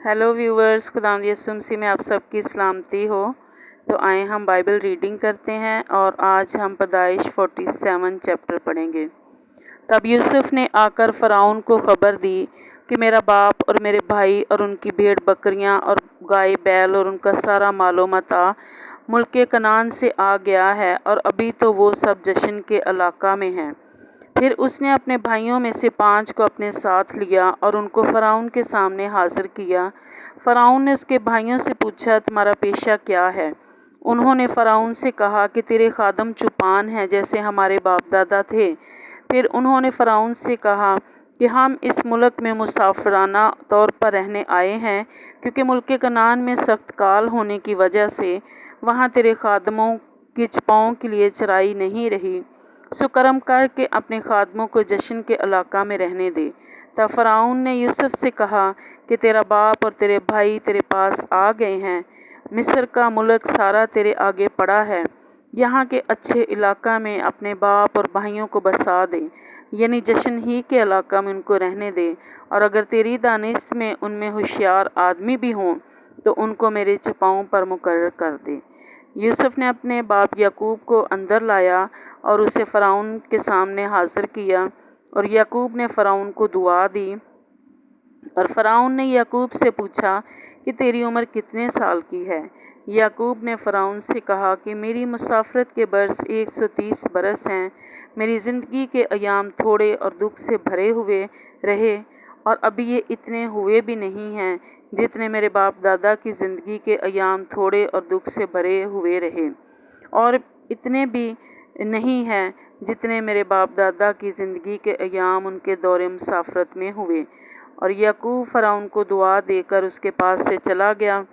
Hello viewers, खुदावंद यीशु मसीह में आप सबकी सलामती हो। तो आए हम बाइबल रीडिंग करते हैं और आज हम पैदाइश 47 चैप्टर पढ़ेंगे। तब यूसुफ ने आकर फ़िरौन को खबर दी कि मेरा बाप और मेरे भाई और उनकी भेड़ बकरियां और गाय बैल और उनका सारा मालो मता मुल्क कनान से आ गया है और अभी तो वो सब जश्न के इलाका में हैं। फिर उसने अपने भाइयों में से 5 को अपने साथ लिया और उनको फ़िरौन के सामने हाजिर किया। फ़िरौन ने उसके भाइयों से पूछा, तुम्हारा पेशा क्या है? उन्होंने फ़िरौन से कहा कि तेरे खादम चुपान हैं जैसे हमारे बाप दादा थे। फिर उन्होंने फ़िरौन से कहा कि हम इस मुल्क में मुसाफिराना तौर पर रहने आए हैं, क्योंकि मुल्क कनान में सख्त काल होने की वजह से वहाँ तेरे खादमों की चुपाओं के लिए चराई नहीं रही। सो कर्म करके अपने खादमों को जश्न के इलाका में रहने दे। तब फ़िरौन ने यूसुफ से कहा कि तेरा बाप और तेरे भाई तेरे पास आ गए हैं। मिस्र का मुल्क सारा तेरे आगे पड़ा है। यहाँ के अच्छे इलाका में अपने बाप और भाइयों को बसा दे, यानी जश्न ही के इलाका में उनको रहने दे। और अगर तेरी दानिश में उनमें होशियार आदमी भी हों तो उनको मेरे चुपाओं पर मुकर्रर कर दे। यूसुफ ने अपने बाप याकूब को अंदर लाया और उसे फ़िरौन के सामने हाजिर किया, और याकूब ने फ़िरौन को दुआ दी। और फ़िरौन ने याकूब से पूछा कि तेरी उम्र कितने साल की है? याकूब ने फ़िरौन से कहा कि मेरी मुसाफरत के बरस 130 बरस हैं। मेरी ज़िंदगी के अयाम थोड़े और दुख से भरे हुए रहे, और अभी ये इतने हुए भी नहीं हैं जितने मेरे बाप दादा की ज़िंदगी के अयाम थोड़े और दुख से भरे हुए रहे, और इतने भी नहीं हैं जितने मेरे बाप दादा की ज़िंदगी के अयाम उनके दौरे मुसाफरत में हुए। और याकूब फ़िरौन को दुआ देकर उसके पास से चला गया,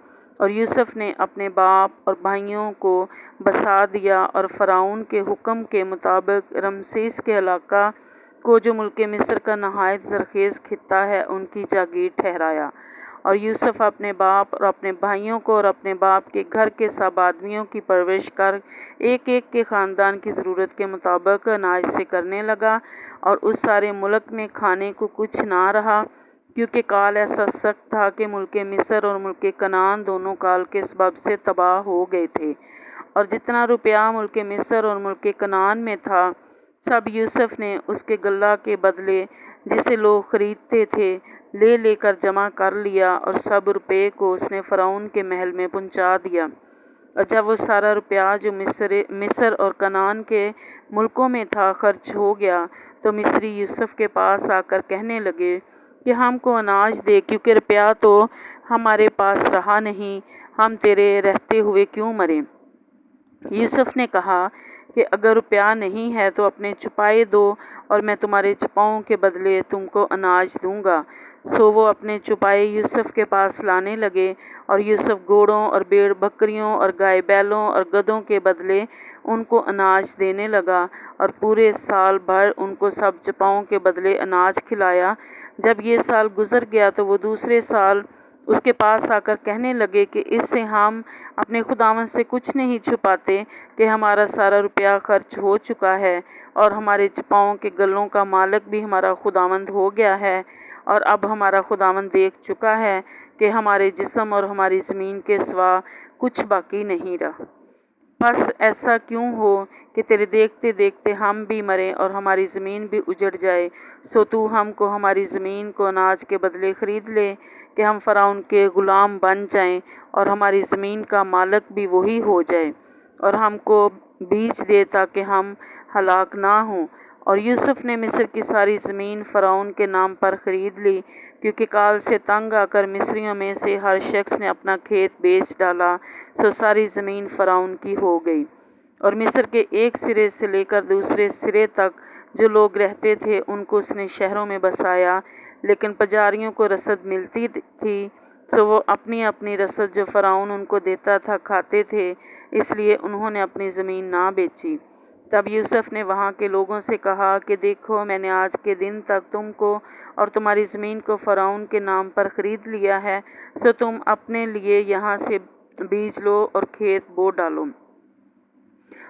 और यूसुफ ने अपने बाप और भाइयों को बसा दिया और फ़िरौन के हुक्म के मुताबिक रमसेस के इलाका को, जो मुल्क मिस्र का नहायत ज़रखेज़ खित्ता है, उनकी जागीर ठहराया। और यूसुफ अपने बाप और अपने भाइयों को और अपने बाप के घर के सब आदमियों की परवरिश कर एक एक के ख़ानदान की ज़रूरत के मुताबिक अनाज से करने लगा। और उस सारे मुल्क में खाने को कुछ ना रहा, क्योंकि काल ऐसा सख्त था कि मुल्क मिस्र और मुल्क कनान दोनों काल के सबब से तबाह हो गए थे। और जितना रुपया मुल्क मिस्र और मुल्क कनान में था, सब यूसुफ ने उसके गल्ला के बदले जिसे लोग खरीदते थे ले लेकर जमा कर लिया, और सब रुपये को उसने फ़िरौन के महल में पहुंचा दिया। और जब वो सारा रुपया जो मिस्र और कनान के मुल्कों में था खर्च हो गया, तो मिस्री यूसुफ के पास आकर कहने लगे कि हमको अनाज दे, क्योंकि रुपया तो हमारे पास रहा नहीं, हम तेरे रहते हुए क्यों मरें। यूसुफ ने कहा कि अगर रुपया नहीं है तो अपने चुपाए दो, और मैं तुम्हारे चुपाओं के बदले तुमको अनाज दूंगा। सो वो अपने चुपाए यूसुफ के पास लाने लगे, और यूसुफ घोड़ों और भेड़ बकरियों और गाय बैलों और गधों के बदले उनको अनाज देने लगा, और पूरे साल भर उनको सब चुपाओं के बदले अनाज खिलाया। जब ये साल गुजर गया तो वो दूसरे साल उसके पास आकर कहने लगे कि इससे हम अपने खुदावंद से कुछ नहीं छुपाते कि हमारा सारा रुपया खर्च हो चुका है, और हमारे चुपाओं के गलों का मालिक भी हमारा खुदावंद हो गया है। और अब हमारा खुदावंद देख चुका है कि हमारे जिस्म और हमारी ज़मीन के सिवा कुछ बाकी नहीं रहा। बस ऐसा क्यों हो कि तेरे देखते देखते हम भी मरें और हमारी ज़मीन भी उजड़ जाए। सो तू हमको हमारी ज़मीन को अनाज के बदले ख़रीद ले, कि हम फ़िरौन के ग़ुलाम बन जाएं, और हमारी ज़मीन का मालिक भी वही हो जाए, और हमको बीज दे ताकि हम हलाक ना हों। और यूसुफ ने मिस्र की सारी ज़मीन फ़िरौन के नाम पर ख़रीद ली, क्योंकि काल से तंग आकर मिस्रियों में से हर शख्स ने अपना खेत बेच डाला। सो सारी ज़मीन फ़िरौन की हो गई, और मिस्र के एक सिरे से लेकर दूसरे सिरे तक जो लोग रहते थे उनको उसने शहरों में बसाया। लेकिन पुजारियों को रसद मिलती थी, सो वो अपनी अपनी रसद जो फ़िरौन उनको देता था खाते थे, इसलिए उन्होंने अपनी ज़मीन ना बेची। तब यूसुफ ने वहाँ के लोगों से कहा कि देखो, मैंने आज के दिन तक तुमको और तुम्हारी ज़मीन को फ़िरौन के नाम पर ख़रीद लिया है। सो तुम अपने लिए यहाँ से बीज लो और खेत बो डालो,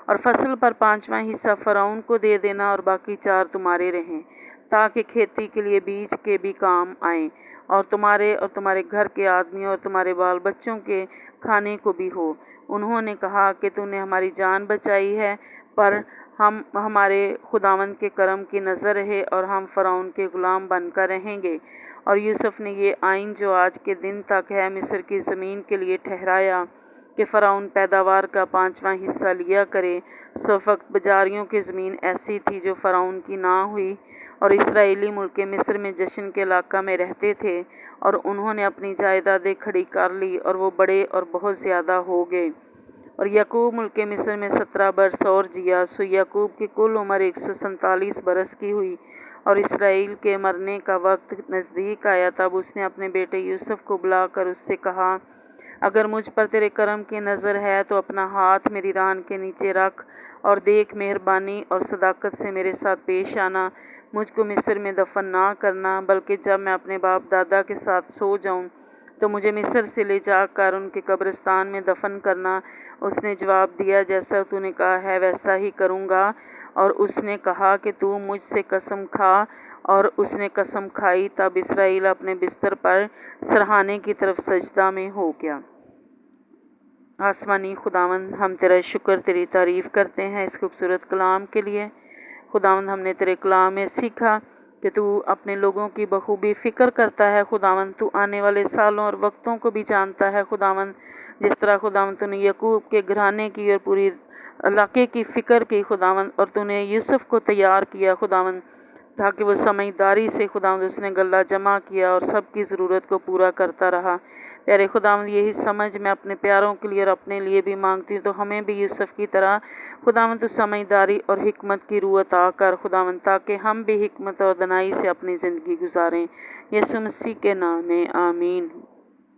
और फसल पर 5वां हिस्सा फ़िरौन को दे देना, और बाकी 4 तुम्हारे रहें। تاکہ کھیتی کے لیے بیج کے بھی کام آئیں، اور تمہارے گھر کے آدمیوں اور تمہارے بال بچوں کے کھانے کو بھی ہو۔ انہوں نے کہا کہ تو نے ہماری جان بچائی ہے، پر ہم ہمارے خداوند کے کرم کی نظر رہے اور ہم فرعون کے غلام بن کر رہیں گے۔ اور یوسف نے یہ آئین جو آج کے دن تک ہے مصر کی زمین کے لیے ٹھہرایا کہ فرعون پیداوار کا 5واں حصہ لیا کرے۔ سو وقت بجاریوں کی زمین ایسی تھی جو فرعون کی نہ ہوئی، اور اسرائیلی ملک مصر میں جشن کے علاقہ میں رہتے تھے، اور انہوں نے اپنی جائیدادیں کھڑی کر لی اور وہ بڑے اور بہت زیادہ ہو گئے۔ اور یعقوب ملک مصر میں 17 برس اور جیا، سو یعقوب کی کل عمر 147 برس کی ہوئی۔ اور اسرائیل کے مرنے کا وقت نزدیک آیا، تب اس نے اپنے بیٹے یوسف کو بلا کر اس سے کہا، اگر مجھ پر تیرے کرم کی نظر ہے تو اپنا ہاتھ میری ران کے نیچے رکھ، اور دیکھ مہربانی اور صداقت سے میرے ساتھ پیش آنا، مجھ کو مصر میں دفن نہ کرنا، بلکہ جب میں اپنے باپ دادا کے ساتھ سو جاؤں تو مجھے مصر سے لے جا کر ان کے قبرستان میں دفن کرنا۔ اس نے جواب دیا، جیسا تو نے کہا ہے ویسا ہی کروں گا۔ اور اس نے کہا کہ تو مجھ سے قسم کھا، اور اس نے قسم کھائی۔ تب اسرائیل اپنے بستر پر سرہانے کی طرف سجدہ میں ہو گیا۔ آسمانی خداوند، ہم تیرا شکر تیری تعریف کرتے ہیں اس خوبصورت کلام کے لیے۔ خداوند، ہم نے تیرے کلام میں سیکھا کہ تو اپنے لوگوں کی بخوبی فکر کرتا ہے۔ خداوند، تو آنے والے سالوں اور وقتوں کو بھی جانتا ہے۔ خداوند، جس طرح خداوند تو نے یعقوب کے گھرانے کی اور پوری علاقے کی فکر کی خداوند، اور تو نے یوسف کو تیار کیا خداوند، تاکہ وہ سمجھداری سے خداوند اس نے غلہ جمع کیا اور سب کی ضرورت کو پورا کرتا رہا۔ پیارے خداوند، یہی سمجھ میں اپنے پیاروں کے لیے اور اپنے لیے بھی مانگتی ہوں، تو ہمیں بھی یوسف کی طرح خداوند تو سمجھداری اور حکمت کی روح عطا کر خداوند، تاکہ ہم بھی حکمت اور دانائی سے اپنی زندگی گزاریں۔ یسوع مسیح کے نام میں آمین۔